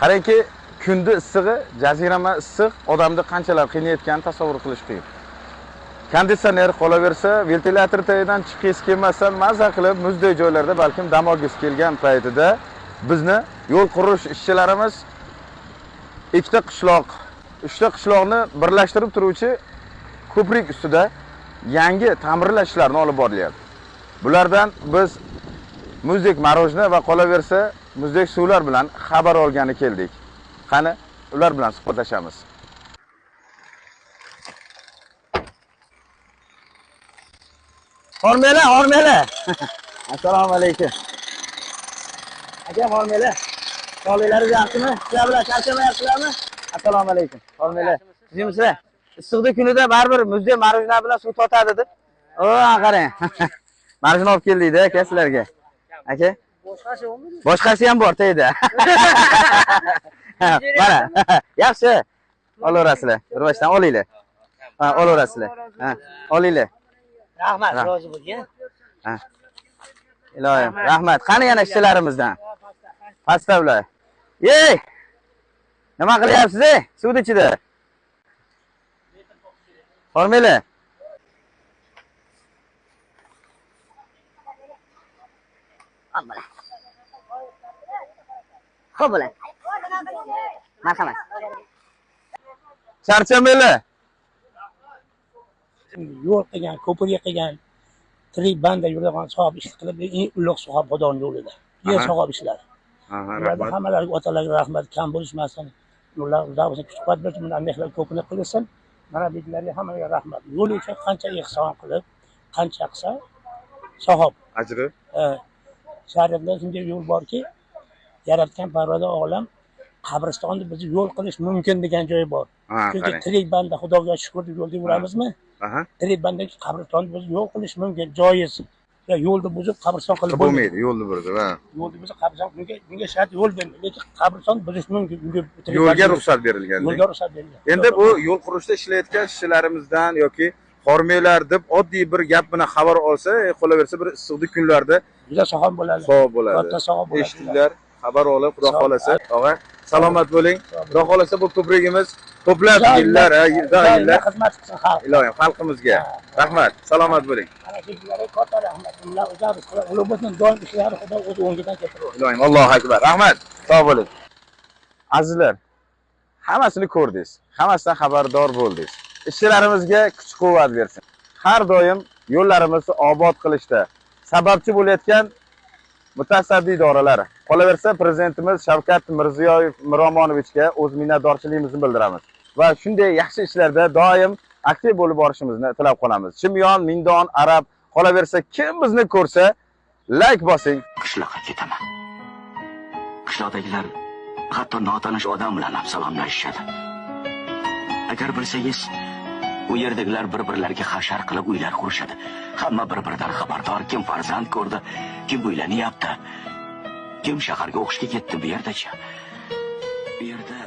Qarangki, kunda issig'i, jazirama issiq odamni qanchalar qiynayotganini tasavvur qilish qiyin. Konditsioner qolaversa, ventilyator tagidan chiqis kelmasdan maza qilib muzdek joylarda balkim dam olgisi kelgan paytida bizni yo'l qurish ishchilarimiz ikkita qishloq, uchta qishloqni birlashtirib turuvchi ko'prik ustida yangi ta'mirlash ishlarini olib borilyapti. Bulardan biz muzdek marojna va qolaversa muzdek suvlar bilan xabar olgani keldik. Qani, ular bilan suhbatlashamiz. Hormela. Assalomu alaykum. Aka, hormela. Sog'liklaringiz yaxshimi? Sizlar bilan charchamayapsizlarmi? Assalomu alaykum. Hormela. Sizmisizlar? Issiqda kunida baribir muzdek marojna bilan suv totadi deb. O, qarang. Marojna olib keldik-da aka sizlarga. Aka? Boshqasi ham bor teyda. Mana. Yaxshi. Olaverasizlar. Rivojdan olinglar. Ha, olaverasizlar. Ha, olinglar. Rahmat, rozi bo'lgan. Ha. Ilohim, rahmat. Qani yana ishchilarimizdan? Pastda ular. Yey! Nima qilyapsiz? Suvni ichida. Hormela. Alhamdulillah. Xo'p bo'ladi. Marhamat. Charchamanglar. Yo'l qilgan, ko'prik qilgan, tirik banda yo'ldan so'rab ish qilib, eng ulug' so'rab Xudoning yo'lida. Yer so'rab ishlar. Ularga hammalariga otalarga rahmat, kam bo'lishmasin. Ular davlatga kuch-quvvat bersin, bundan mehnat ko'pini qilsin. Murabbiylarga hammaga rahmat. Yo'l uchun qancha ehson qilib, qancha qilsa savob. Ajri. Shariatda shunday yo'l borki, yaratgan Parvardigor olam qabristonni bizni yo'l qilish mumkin degan joyi bor. Chunki tirik banda Xudoga shukr deb yo'lda yuramizmi? Tirik banda qabristonni biz yo'l qilish mumkin, joiz. Ya yo'lni buzib qabriston qilib bo'lmaydi, yo'lni buzib, ha. Yo'lni buzib qabriston bunga shart yo'l berilgan, lekin qabriston buzish mumkin. Yo'lga ruxsat berilgan. Yo'lga ruxsat berilgan. Endi bu yo'l qurishda ishlayotgan ishchilarimizdan yoki hormeylar deb oddiy bir gap bilan xabar olsa, qolaversa bir issiqdi kunlarda juda sog'lom bo'ladi. Savob bo'ladi. Katta savob bo'ladi. Eshitdilar, xabar olib, Xudo xolasa, og'a, salomat bo'ling. Xudo xolasa bu ko'prigimiz ko'plab yillar, yillar xizmat qilsin xalq. Ilohim, xalqimizga rahmat, salomat bo'ling. Mana sizlarga katta rahmat. Ular o'zlari ulug'bozning doim ishlari Xudo o'z o'ngidan keltiradi. Ilohim, Allohu akbar. Rahmat. Sog' bo'ling. Azizlar, hammasini ko'rdingiz. Hammasidan xabardor bo'ldingiz. Ishchilarimizga kuch-quvvat bersin. Har doim yo'llarimizni obod qilishda sababchi bo'layotgan mutasaddi idoralar. Qolaversa, prezidentimiz Shavkat Mirziyoyev Miromonovichga o'z minnatdorchiligimizni bildiramiz va shunday yaxshi ishlarda doim aktiv bo'lib borishimizni tilab qolamiz. Chimyon, Mindon, Arab, qolaversa kim bizni ko'rsa, like bosing. Qishloqqa ketaman. Qishloqdagilar hatto notanish odam bilan ham salomlashishadi. Agar bilsangiz, u yerdagilar bir-birlariga hashar qilib uylar qurishadi. Hamma bir-biridan xabardor, kim farzand ko'rdi, kim uylanyapti, kim shaharga o'qishga ketdi bu yerdacha. Bu yerda